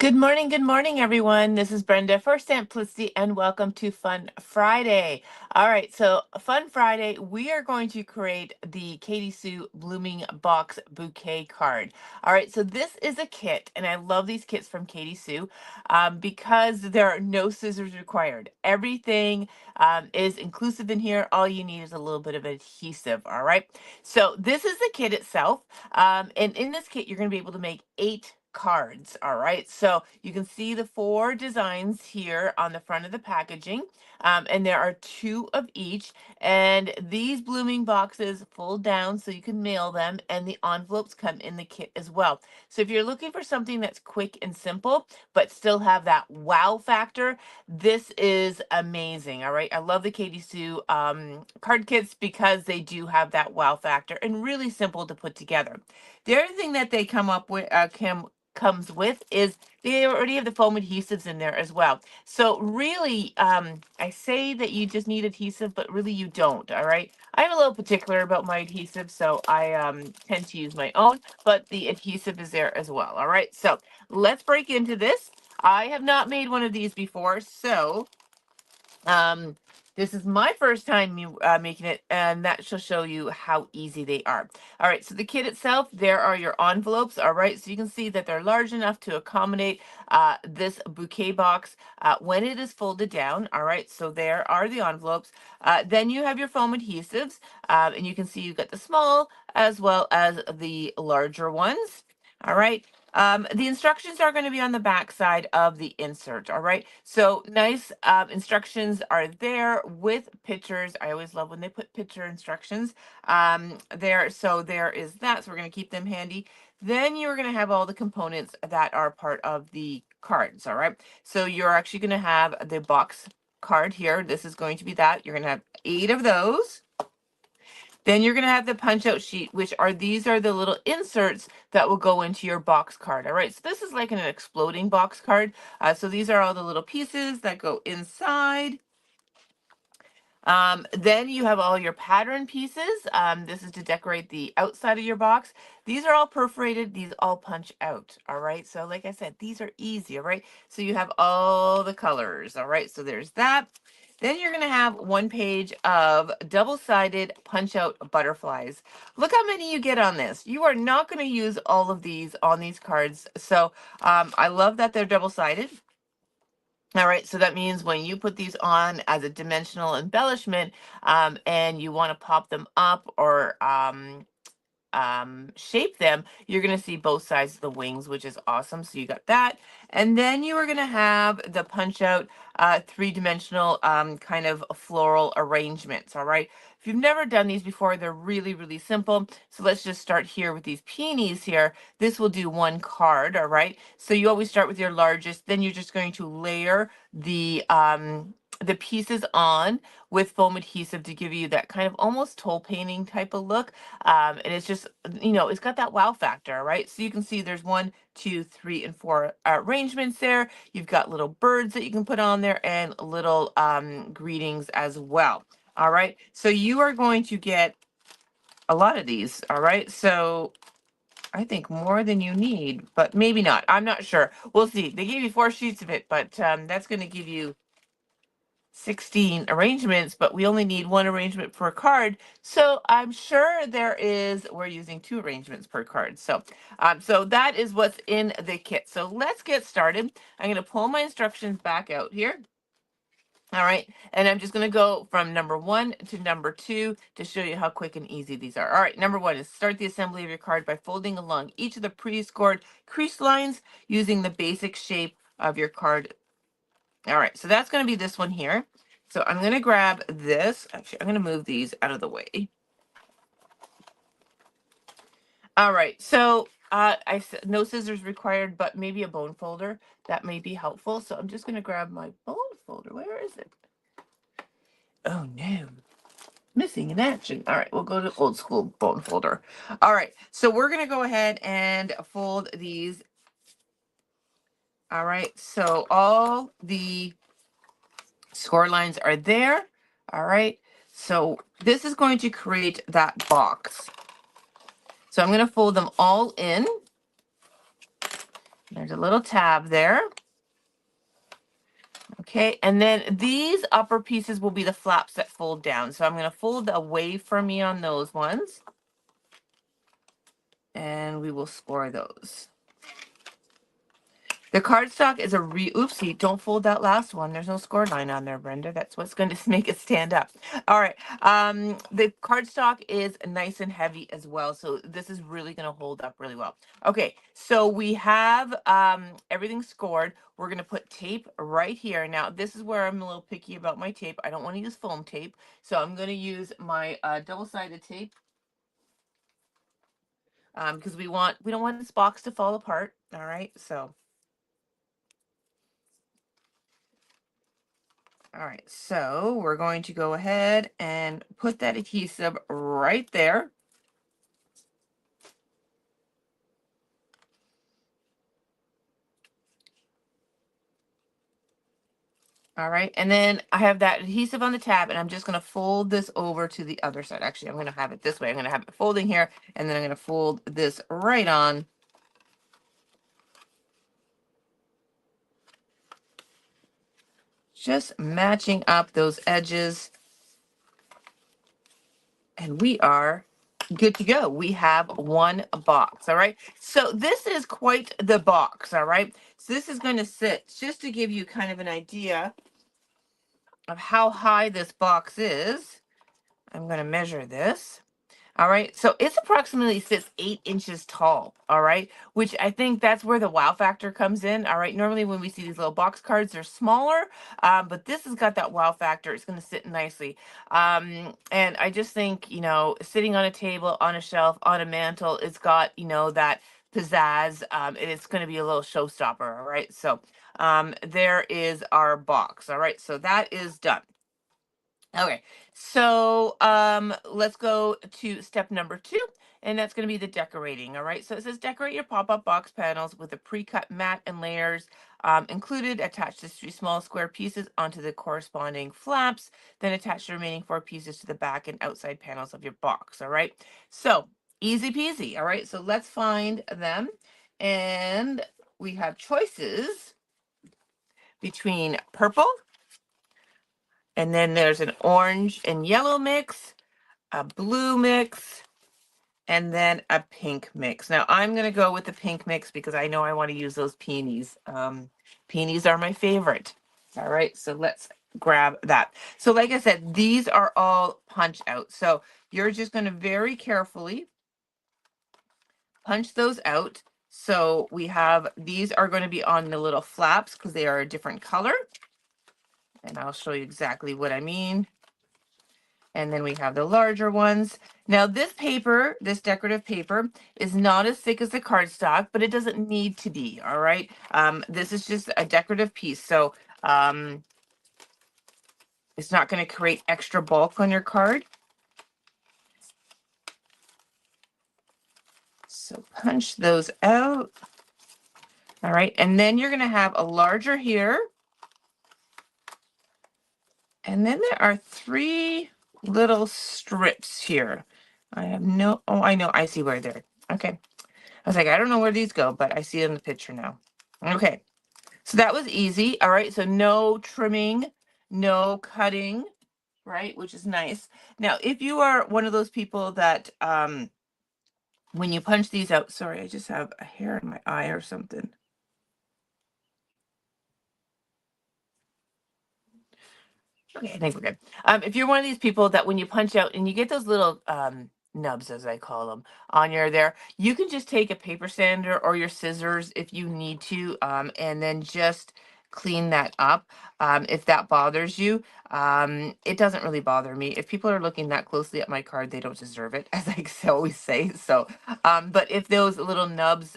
Good morning, everyone. This is Brenda for Simplicity, and welcome to Fun Friday. All right, so Fun Friday, we are going to create the Katy Sue Blooming Box Bouquet card. All right, so this is a kit, and I love these kits from Katy Sue because there are no scissors required. Everything is inclusive in here. All you need is a little bit of adhesive. All right, so this is the kit itself, and in this kit, you're going to be able to make 8 cards. All right, so you can see the 4 designs here on the front of the packaging, and there are 2 of each. And these blooming boxes fold down so you can mail them, and the envelopes come in the kit as well. So if you're looking for something that's quick and simple but still have that wow factor, this is amazing. All right, I love the Katy Sue card kits because they do have that wow factor and really simple to put together. The other thing that they come up with, comes with, is they already have the foam adhesives in there as well. So really, I say that you just need adhesive, but really you don't. All right, I'm a little particular about my adhesive, so I tend to use my own, but the adhesive is there as well. All right, so let's break into this. I have not made one of these before, so um, this is my first time making it, and that shall show you how easy they are. All right, so the kit itself, there are your envelopes. All right, so you can see that they're large enough to accommodate this bouquet box when it is folded down. All right, so there are the envelopes. Then you have your foam adhesives, and you can see you've got the small as well as the larger ones. All right, the instructions are going to be on the back side of the insert. All right. So nice instructions are there with pictures. I always love when they put picture instructions there. So there is that. So we're going to keep them handy. Then you're going to have all the components that are part of the cards. All right. So you're actually going to have the box card here. This is going to be that. You're going to have 8 of those. Then you're going to have the punch out sheet, which are these are the little inserts that will go into your box card. All right, so this is like an exploding box card. So these are all the little pieces that go inside. Then you have all your pattern pieces. This is to decorate the outside of your box. These are all perforated. These all punch out. All right. So like I said, these are easy. All right. So you have all the colors. All right. So there's that. Then you're going to have 1 page of double-sided punch-out butterflies. Look how many you get on this. You are not going to use all of these on these cards. So I love that they're double-sided. All right, so that means when you put these on as a dimensional embellishment, and you want to pop them up or shape them, you're going to see both sides of the wings, which is awesome. So you got that. And then you are going to have the punch out 3-dimensional kind of floral arrangements. All right. If you've never done these before, they're really, really simple. So let's just start here with these peonies here. This will do 1 card. All right. So you always start with your largest, then you're just going to layer the pieces on with foam adhesive to give you that kind of almost toll painting type of look. And it's just, it's got that wow factor, right? So you can see there's 1, 2, 3, and 4 arrangements there. You've got little birds that you can put on there and little greetings as well. All right. So you are going to get a lot of these. All right. So I think more than you need, but maybe not. I'm not sure. We'll see. They gave you 4 sheets of it, but that's going to give you 16 arrangements, but we only need 1 arrangement per card. So I'm sure we're using 2 arrangements per card. So that is what's in the kit. So let's get started. I'm going to pull my instructions back out here. All right, and I'm just going to go from number 1 to number 2 to show you how quick and easy these are. All right, number 1 is start the assembly of your card by folding along each of the pre-scored crease lines using the basic shape of your card. All right, so that's going to be this one here. So I'm going to grab this. Actually, I'm going to move these out of the way. All right, so I said no scissors required, but maybe a bone folder. That may be helpful. So I'm just going to grab my bone folder. Where is it? Oh, no. Missing in action. All right, we'll go to old school bone folder. All right, so we're going to go ahead and fold these. All right, so all the score lines are there. All right, so this is going to create that box. So I'm going to fold them all in. There's a little tab there. Okay, and then these upper pieces will be the flaps that fold down. So I'm going to fold away from me on those ones. And we will score those. The cardstock is a oopsie, don't fold that last one. There's no score line on there, Brenda. That's what's going to make it stand up. All right. The cardstock is nice and heavy as well. So this is really going to hold up really well. Okay. So we have everything scored. We're going to put tape right here. Now, this is where I'm a little picky about my tape. I don't want to use foam tape. So I'm going to use my double-sided tape. Because we don't want this box to fall apart. All right. So all right, so we're going to go ahead and put that adhesive right there. All right, and then I have that adhesive on the tab, and I'm just going to fold this over to the other side. Actually, I'm going to have it this way. I'm going to have it folding here, and then I'm going to fold this right on. Just matching up those edges. And we are good to go. We have one box, all right? So this is quite the box, all right? So this is going to sit, just to give you kind of an idea of how high this box is. I'm going to measure this. All right, so it's approximately sits 8 inches tall, all right, which I think that's where the wow factor comes in. All right, normally when we see these little box cards, they're smaller, but this has got that wow factor. It's going to sit nicely. And I just think, sitting on a table, on a shelf, on a mantle, it's got, that pizzazz, and it's going to be a little showstopper. All right, so there is our box. All right, so that is done. Okay, so let's go to step number 2, and that's going to be the decorating. All right, so it says decorate your pop-up box panels with a pre-cut mat and layers included. Attach the 3 small square pieces onto the corresponding flaps, then attach the remaining 4 pieces to the back and outside panels of your box. All right, so easy peasy. All right, so let's find them, and we have choices between purple, and then there's an orange and yellow mix, a blue mix, and then a pink mix. Now I'm going to go with the pink mix because I know I want to use those peonies. Peonies are my favorite. All right, so let's grab that. So like I said, these are all punch out. So you're just going to very carefully punch those out. So we have, these are going to be on the little flaps because they are a different color. And I'll show you exactly what I mean. And then we have the larger ones. Now this paper, this decorative paper, is not as thick as the cardstock, but it doesn't need to be, all right? This is just a decorative piece, so it's not going to create extra bulk on your card. So punch those out. All right, and then you're going to have a larger here. And then there are 3 little strips here. I have no, oh, I know, I see where they're, okay. I was like, I don't know where these go, but I see it in the picture now. Okay, so that was easy. All right, so no trimming, no cutting, right, which is nice. Now, if you are one of those people that when you punch these out, sorry, I just have a hair in my eye or something. Okay, I think we're good. If you're one of these people that when you punch out and you get those little nubs, as I call them, on your there, you can just take a paper sander or your scissors if you need to, and then just clean that up. If that bothers you, it doesn't really bother me. If people are looking that closely at my card, they don't deserve it, as I always say. So, but if those little nubs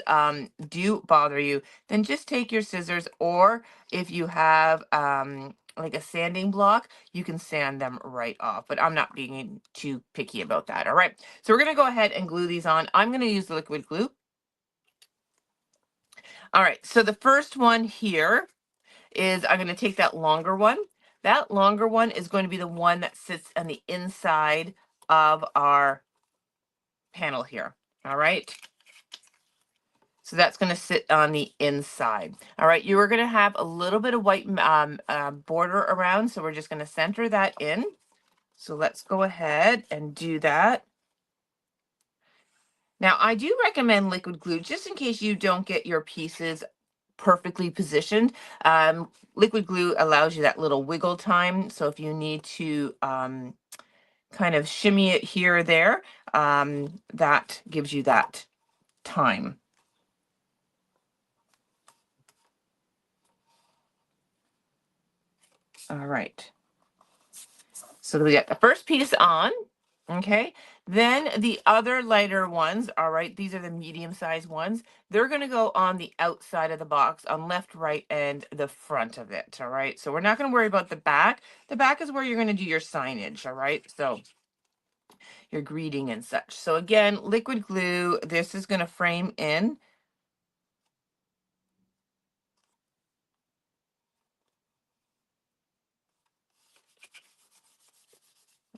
do bother you, then just take your scissors, or if you have like a sanding block, you can sand them right off, but I'm not being too picky about that. All right, so we're going to go ahead and glue these on. I'm going to use the liquid glue. All right, so the first one here is I'm going to take that longer one. That longer one is going to be the one that sits on the inside of our panel here. All right, So that's going to sit on the inside. All right, you are going to have a little bit of white border around, so we're just going to center that in. So let's go ahead and do that. Now, I do recommend liquid glue just in case you don't get your pieces perfectly positioned. Liquid glue allows you that little wiggle time. So if you need to kind of shimmy it here or there, that gives you that time. All right. So we got the first piece on, okay? Then the other lighter ones, all right, these are the medium-sized ones. They're gonna go on the outside of the box, on left, right, and the front of it, all right? So we're not gonna worry about the back. The back is where you're gonna do your signage, all right? So your greeting and such. So again, liquid glue, this is gonna frame in.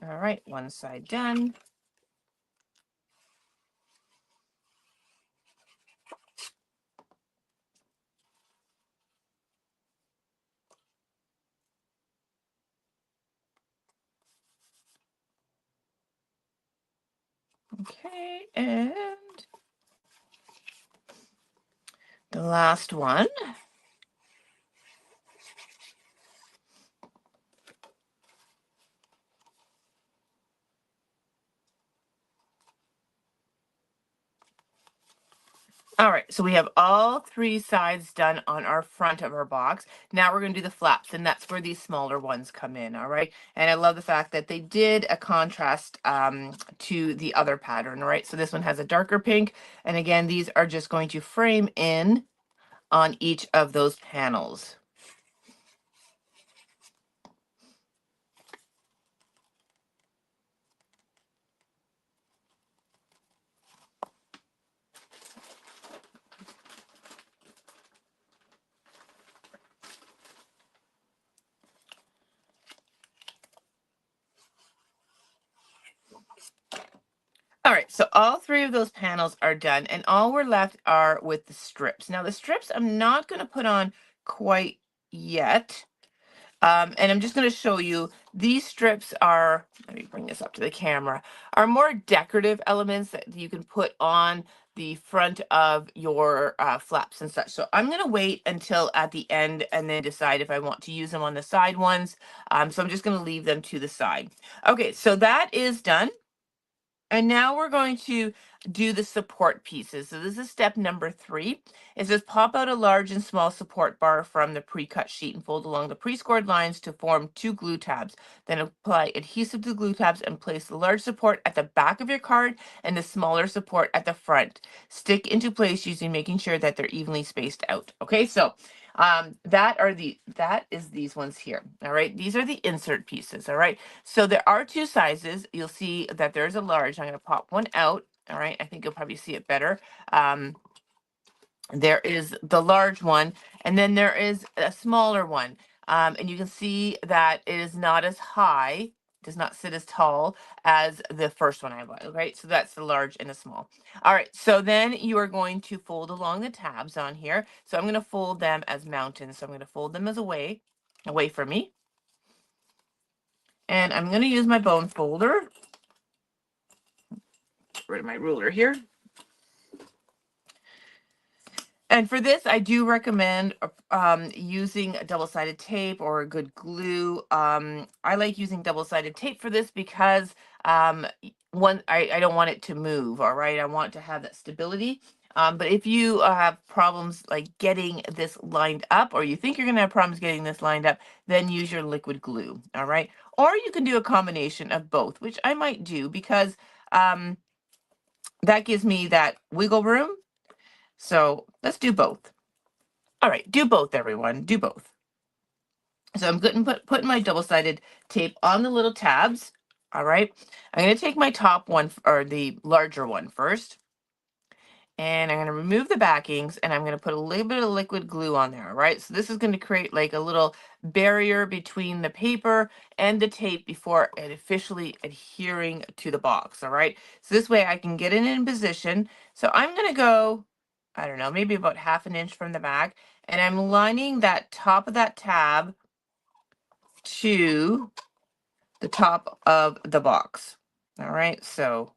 All right, one side done. Okay, and the last one. All right, so we have all three sides done on our front of our box. Now we're going to do the flaps, and that's where these smaller ones come in, all right? And I love the fact that they did a contrast to the other pattern, all right? So this one has a darker pink, and again, these are just going to frame in on each of those panels. All right, so all three of those panels are done, and all we're left are with the strips. Now, the strips I'm not going to put on quite yet. And I'm just going to show you, these strips are, let me bring this up to the camera, are more decorative elements that you can put on the front of your flaps and such. So I'm going to wait until at the end and then decide if I want to use them on the side ones. So I'm just going to leave them to the side. Okay, so that is done. And now we're going to do the support pieces. So this is step number 3. It says pop out a large and small support bar from the pre-cut sheet and fold along the pre-scored lines to form 2 glue tabs. Then apply adhesive to the glue tabs and place the large support at the back of your card and the smaller support at the front. Stick into place using making sure that they're evenly spaced out. Okay, so that is these ones here. All right, these are the insert pieces. All right, so there are 2 sizes. You'll see that there's a large. I'm going to pop one out. All right, I think you'll probably see it better. There is the large one, and then there is a smaller one. And you can see that it is not as high, does not sit as tall as the first one I bought. Right, so that's the large and the small. All right, so then you are going to fold along the tabs on here. So I'm going to fold them as mountains. So I'm going to fold them as away from me. And I'm going to use my bone folder. Get rid of my ruler here. And for this, I do recommend using double-sided tape or a good glue. I like using double-sided tape for this because I don't want it to move, all right? I want to have that stability. But if you have problems like getting this lined up, or you think you're going to have problems getting this lined up, then use your liquid glue, all right? Or you can do a combination of both, which I might do because that gives me that wiggle room. So let's do both. All right, do both, everyone. Do both. So I'm going to put my double-sided tape on the little tabs. All right. I'm going to take my top one, or the larger one, first. And I'm going to remove the backings, and I'm going to put a little bit of liquid glue on there. All right. So this is going to create like a little barrier between the paper and the tape before it officially adhering to the box. All right. So this way I can get it in position. So I'm going to go I don't know, maybe about 1/2 inch from the back. And I'm lining that top of that tab to the top of the box. All right, so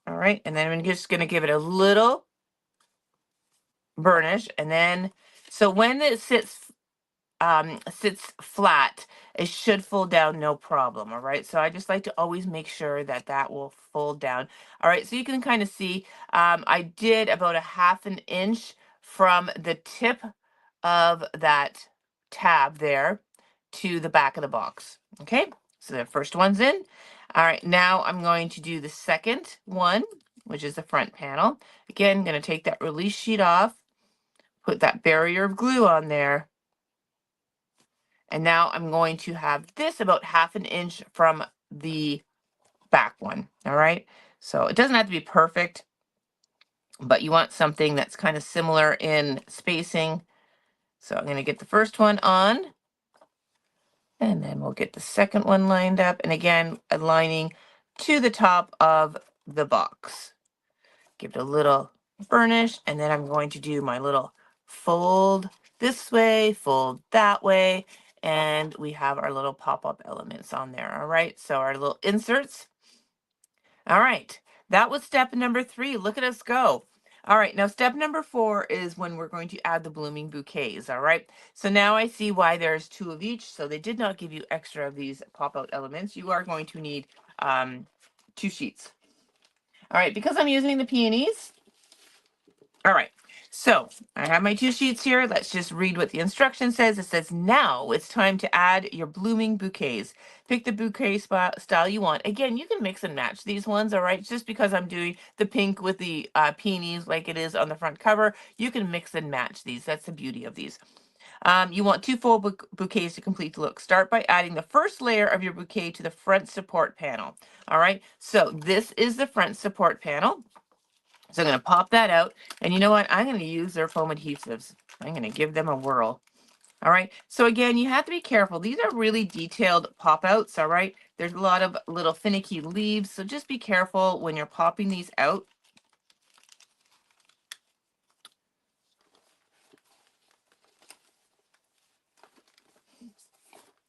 all right, and then I'm just going to give it a little burnish, and then so when it sits flat, it should fold down no problem. All right, so I just like to always make sure that that will fold down. All right, so you can kind of see I did about a 1/2 inch from the tip of that tab there to the back of the box. Okay, so the first one's in. All right, now I'm going to do the second one, which is the front panel. Again, I'm going to take that release sheet off, put that barrier of glue on there, and now I'm going to have this about 1/2 inch from the back one. All right, so it doesn't have to be perfect, but you want something that's kind of similar in spacing. So I'm going to get the first one on, and then we'll get the second one lined up. And again, aligning to the top of the box. Give it a little burnish, and then I'm going to do my little fold this way, fold that way, and we have our little pop-up elements on there. All right, so our little inserts. All right, that was step number 3. Look at us go. All right, now step number 4 is when we're going to add the blooming bouquets. All right, so now I see why there's 2 of each. So they did not give you extra of these pop-out elements. You are going to need 2 sheets. All right, because I'm using the peonies. All right, so I have my 2 sheets here. Let's just read what the instruction says. It says, now it's time to add your blooming bouquets. Pick the bouquet style you want. Again, you can mix and match these ones, all right? Just because I'm doing the pink with the peonies like it is on the front cover, you can mix and match these. That's the beauty of these. You want 2 full bouquets to complete the look. Start by adding the first layer of your bouquet to the front support panel. All right, so this is the front support panel. So I'm going to pop that out. And you know what? I'm going to use their foam adhesives. I'm going to give them a whirl. All right. So again, you have to be careful. These are really detailed pop outs. All right. There's a lot of little finicky leaves. So just be careful when you're popping these out.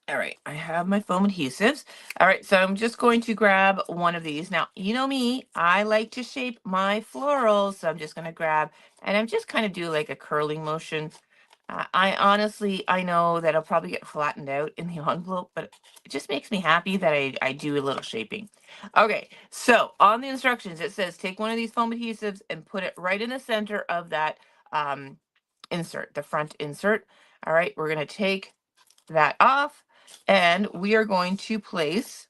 All right, I have my foam adhesives. All right, so I'm just going to grab one of these. Now, you know me, I like to shape my florals, so I'm just going to grab, and I'm just kind of do like a curling motion. I honestly, I know that I'll probably get flattened out in the envelope, but it just makes me happy that I do a little shaping. Okay, so on the instructions, it says take one of these foam adhesives and put it right in the center of that insert, the front insert. All right, we're going to take that off, and we are going to place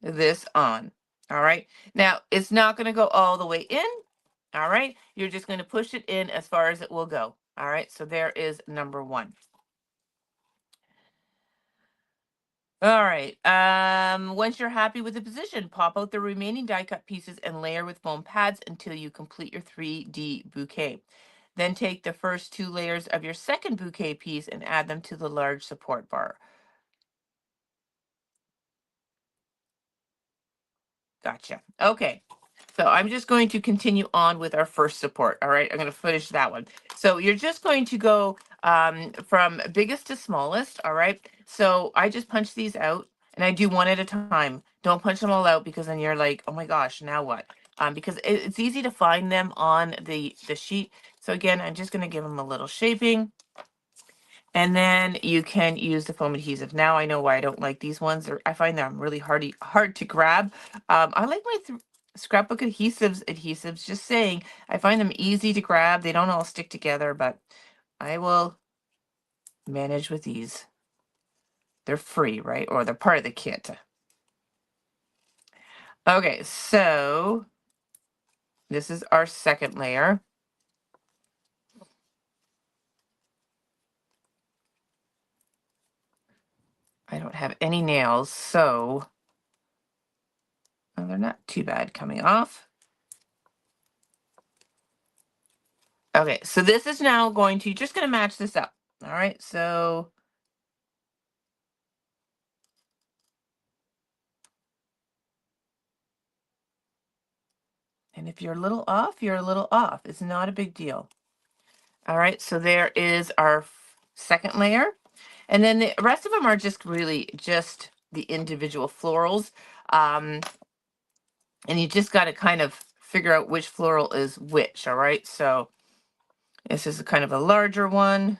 this on. All right, now it's not going to go all the way in. All right, you're just going to push it in as far as it will go. All right, so there is number 1. All right, once you're happy with the position, pop out the remaining die cut pieces and layer with foam pads until you complete your 3D bouquet. Then take the first 2 layers of your second bouquet piece and add them to the large support bar. Gotcha. Okay. So I'm just going to continue on with our first support. All right. I'm going to finish that one. So you're just going to go from biggest to smallest. All right. So I just punch these out, and I do one at a time. Don't punch them all out, because then you're like, oh my gosh, now what? Because it's easy to find them on the sheet. So again, I'm just going to give them a little shaping. And then you can use the foam adhesive. Now I know why I don't like these ones. I find them really hard to grab. I like my scrapbook adhesives, just saying. I find them easy to grab. They don't all stick together, but I will manage with these. They're free, right? Or they're part of the kit. Okay, so this is our second layer. I don't have any nails, so they're not too bad coming off. Okay, so this is now just going to match this up. All right, so And if you're a little off, you're a little off. It's not a big deal. All right, so there is our second layer. And then the rest of them are just really just the individual florals. And you just got to kind of figure out which floral is which, all right? So this is kind of a larger one.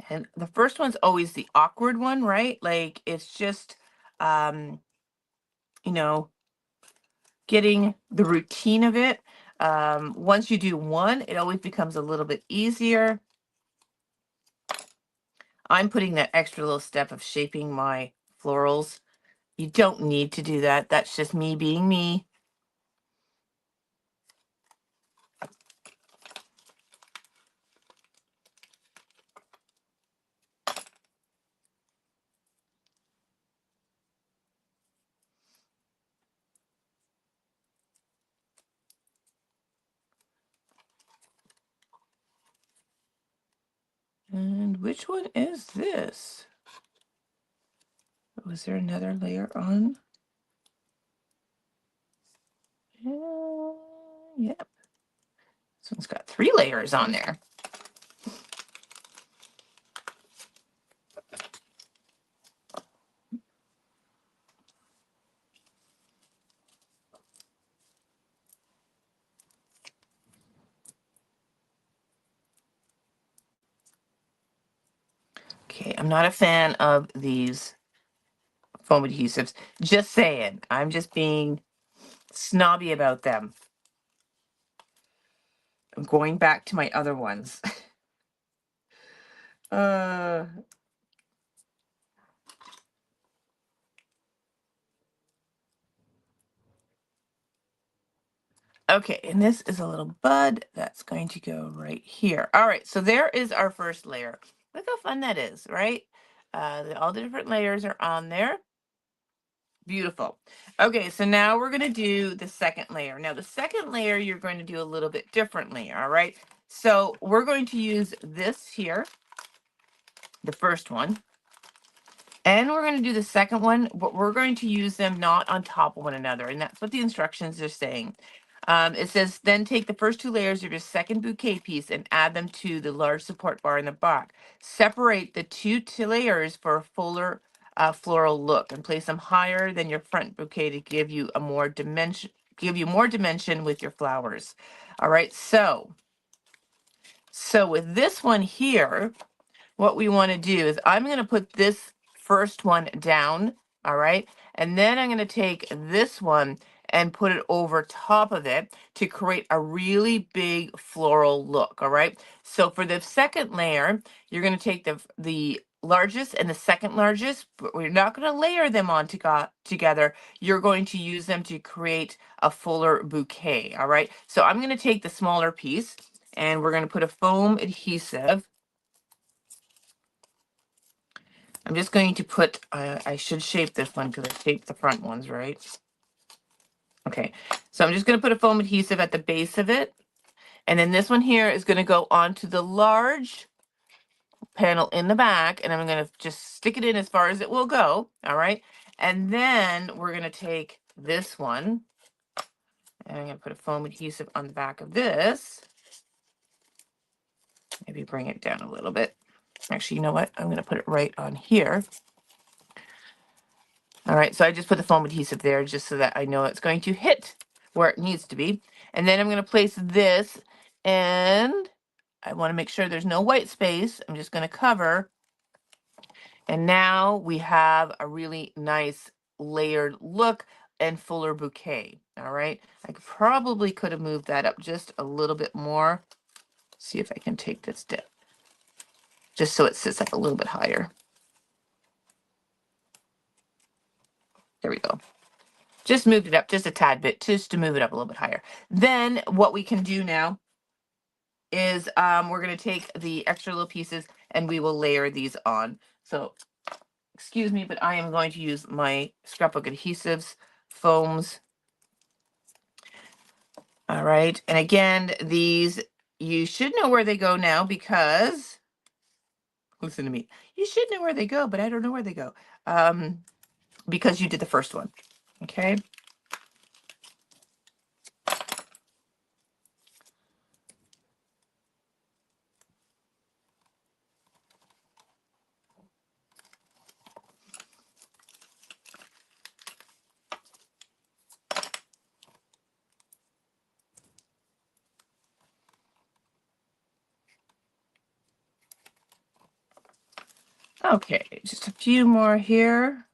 And the first one's always the awkward one, right? Like it's just, um, you know, getting the routine of it. Once you do one, it always becomes a little bit easier. I'm putting that extra little step of shaping my florals. You don't need to do that. That's just me being me. And which one is this? Was there another layer on? Yep. This one's got 3 layers on there. Okay, I'm not a fan of these foam adhesives. Just saying. I'm just being snobby about them. I'm going back to my other ones. uh, okay, and this is a little bud that's going to go right here. All right, so there is our first layer. Look how fun that is, right? All the different layers are on there. Beautiful. Okay, so now we're going to do the second layer. Now, the second layer, you're going to do a little bit differently, all right? So we're going to use this here, the first one, and we're going to do the second one, but we're going to use them not on top of one another, and that's what the instructions are saying. It says, then take the first 2 layers of your second bouquet piece and add them to the large support bar in the back. Separate the two layers for a fuller floral look and place them higher than your front bouquet to give you a more dimension with your flowers. All right, so with this one here, what we want to do is I'm going to put this first one down, all right? And then I'm going to take this one and put it over top of it to create a really big floral look, all right? So for the second layer, you're going to take the largest and the second largest, but we're not going to layer them on together. You're going to use them to create a fuller bouquet, all right? So I'm going to take the smaller piece and we're going to put a foam adhesive. I'm just going to put, I should shape this one because I shaped the front ones, right? Okay, so I'm just going to put a foam adhesive at the base of it. And then this one here is going to go onto the large panel in the back. And I'm going to just stick it in as far as it will go. All right. And then we're going to take this one. And I'm going to put a foam adhesive on the back of this. Maybe bring it down a little bit. Actually, you know what? I'm going to put it right on here. All right, so I just put the foam adhesive there just so that I know it's going to hit where it needs to be. And then I'm going to place this, and I want to make sure there's no white space. I'm just going to cover. And now we have a really nice layered look and fuller bouquet. All right, I probably could have moved that up just a little bit more. See if I can take this down, just so it sits up a little bit higher. There we go. Just moved it up just a tad bit, just to move it up a little bit higher. Then what we can do now is we're going to take the extra little pieces and we will layer these on. So excuse me, but I am going to use my scrapbook adhesives, foams. All right. And again, these, you should know where they go now because, listen to me, you should know where they go, but I don't know where they go because you did the first one. Okay. Okay, just a few more here.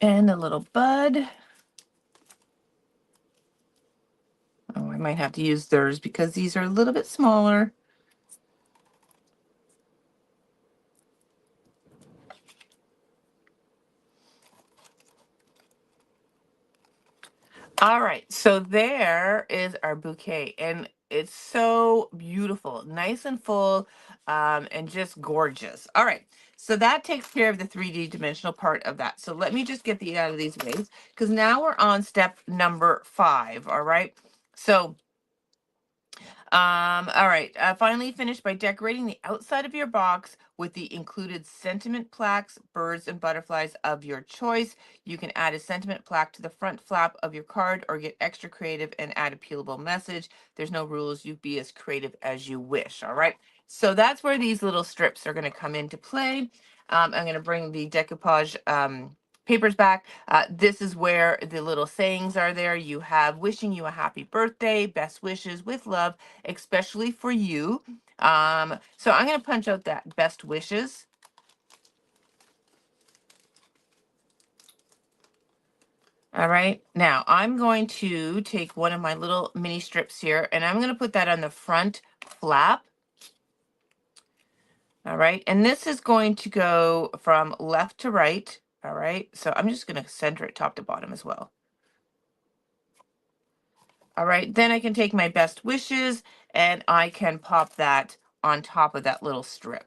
And a little bud. Oh, I might have to use theirs because these are a little bit smaller. All right, so there is our bouquet, and it's so beautiful, nice and full, and just gorgeous. All right, so that takes care of the 3D dimensional part of that. So let me just get the out of these ways, because now we're on step number 5. All right, so all right. Finally finished by decorating the outside of your box with the included sentiment plaques, birds and butterflies of your choice. You can add a sentiment plaque to the front flap of your card or get extra creative and add a peelable message. There's no rules. You be as creative as you wish. All right. So that's where these little strips are going to come into play. I'm going to bring the decoupage papers back. This is where the little sayings are there. You have wishing you a happy birthday, best wishes with love, especially for you. So I'm going to punch out that best wishes. All right. Now I'm going to take one of my little mini strips here and I'm going to put that on the front flap. All right. And this is going to go from left to right. All right. So I'm just going to center it top to bottom as well. All right. Then I can take my best wishes and I can pop that on top of that little strip.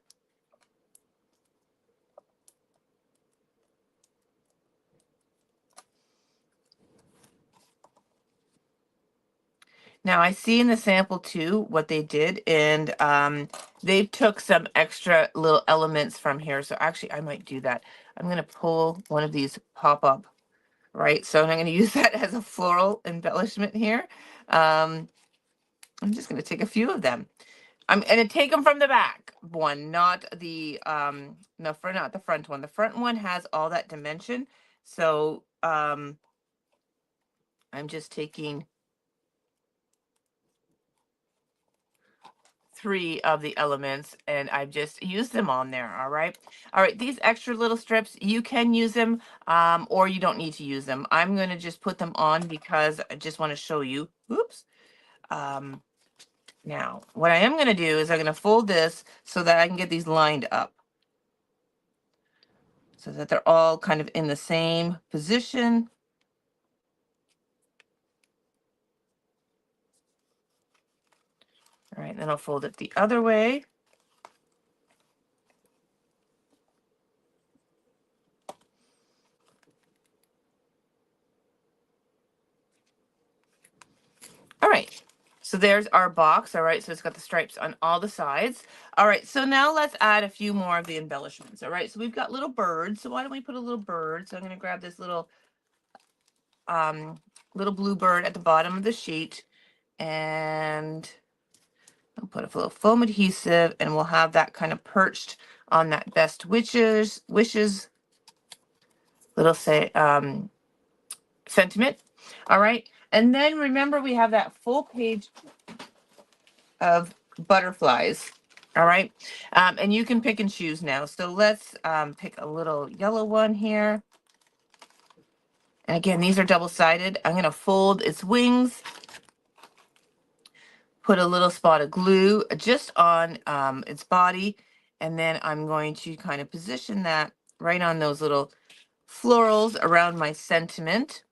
Now I see in the sample too what they did, and they took some extra little elements from here. So actually, I might do that. I'm going to pull one of these pop up, right? So I'm going to use that as a floral embellishment here. I'm just going to take a few of them. I'm going to take them from the back one, not the no, not the front one. The front one has all that dimension. So I'm just taking 3 of the elements and I've just used them on there. All right. All right. These extra little strips, you can use them or you don't need to use them. I'm going to just put them on because I just want to show you. Oops. Now, what I am going to do is I'm going to fold this so that I can get these lined up so that they're all kind of in the same position. All right. Then I'll fold it the other way. All right, so there's our box. All right, so it's got the stripes on all the sides. All right, so now let's add a few more of the embellishments. All right, so we've got little birds. So why don't we put a little bird? So I'm going to grab this little blue bird at the bottom of the sheet, and I'll put a little foam adhesive, and we'll have that kind of perched on that best wishes little say sentiment. All right, and then remember we have that full page of butterflies. All right. And you can pick and choose now. So let's pick a little yellow one here. And again, these are double-sided. I'm going to fold its wings, put a little spot of glue just on its body, and then I'm going to kind of position that right on those little florals around my sentiment.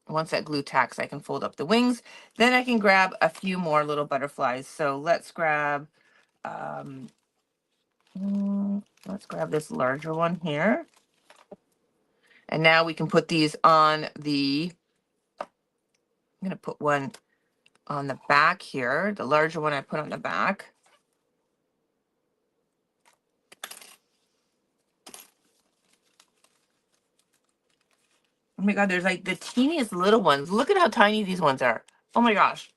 Once that glue tacks, I can fold up the wings. Then I can grab a few more little butterflies. So let's grab um, let's grab this larger one here. And now we can put these on the, I'm going to put one on the back here. The larger one I put on the back. Oh my God, there's like the teeniest little ones. Look at how tiny these ones are. Oh my gosh.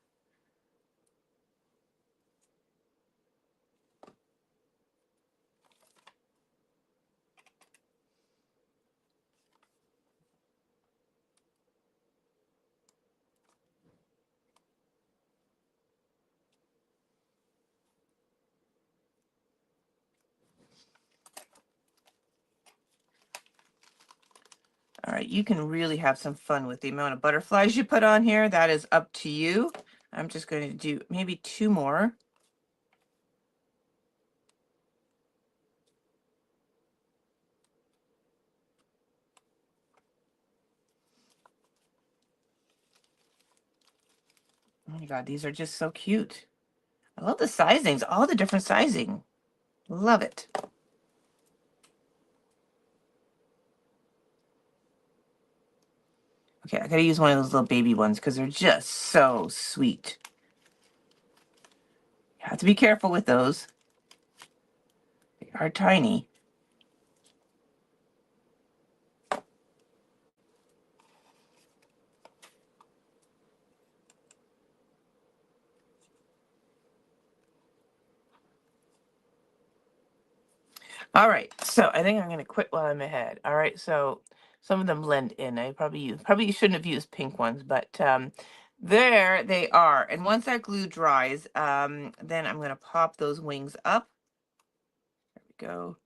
All right, you can really have some fun with the amount of butterflies you put on here. That is up to you. I'm just going to do maybe 2 more. Oh my God, these are just so cute. I love the sizings, all the different sizing. Love it. Okay, I gotta use one of those little baby ones because they're just so sweet. You have to be careful with those. They are tiny. All right, so I think I'm gonna quit while I'm ahead. All right, so some of them blend in. I probably shouldn't have used pink ones, but there they are. And once that glue dries, then I'm gonna pop those wings up. There we go.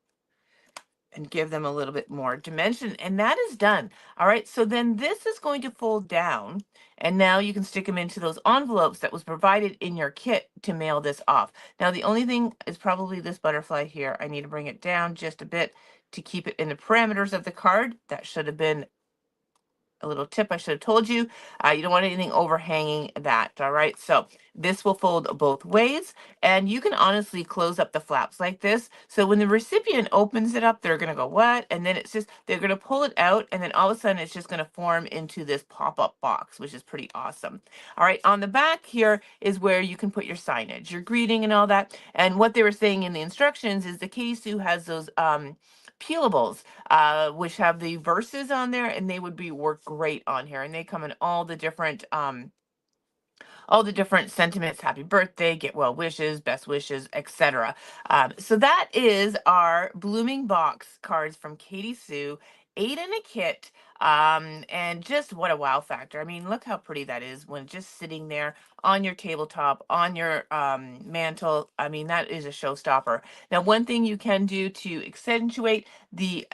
And give them a little bit more dimension, and that is done. All right, so then this is going to fold down, and now you can stick them into those envelopes that was provided in your kit to mail this off. Now the only thing is probably this butterfly here. I need to bring it down just a bit to keep it in the parameters of the card. That should have been a little tip I should have told you. You don't want anything overhanging that. All right, so this will fold both ways, and you can honestly close up the flaps like this, so when the recipient opens it up, they're going to go, what? And then it's just, they're going to pull it out, and then all of a sudden it's just going to form into this pop-up box, which is pretty awesome. All right, on the back here is where you can put your signage, your greeting, and all that. And what they were saying in the instructions is the Katy Sue has those peelables, which have the verses on there, and they would be work great on here. And they come in all the different sentiments: happy birthday, get well wishes, best wishes, etc. So that is our blooming box cards from Katy Sue, 8 in a kit. And just what a wow factor. I mean, look how pretty that is when just sitting there on your tabletop, on your mantle. I mean, that is a showstopper. Now, one thing you can do to accentuate the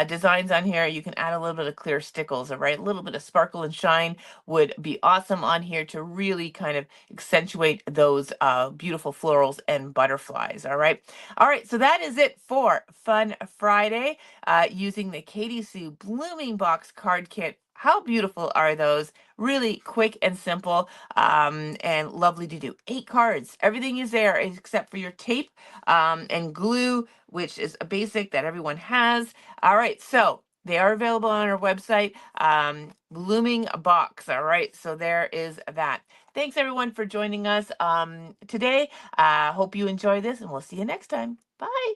designs on here, you can add a little bit of clear stickles, all right? A little bit of sparkle and shine would be awesome on here to really kind of accentuate those beautiful florals and butterflies. All right. All right. So that is it for Fun Friday using the Katy Sue Blooming Box card kit. How beautiful are those? Really quick and simple, and lovely to do. 8 cards. Everything is there except for your tape and glue, which is a basic that everyone has. All right. So they are available on our website, Blooming Box. All right, so there is that. Thanks everyone for joining us today. Hope you enjoy this, and we'll see you next time. Bye.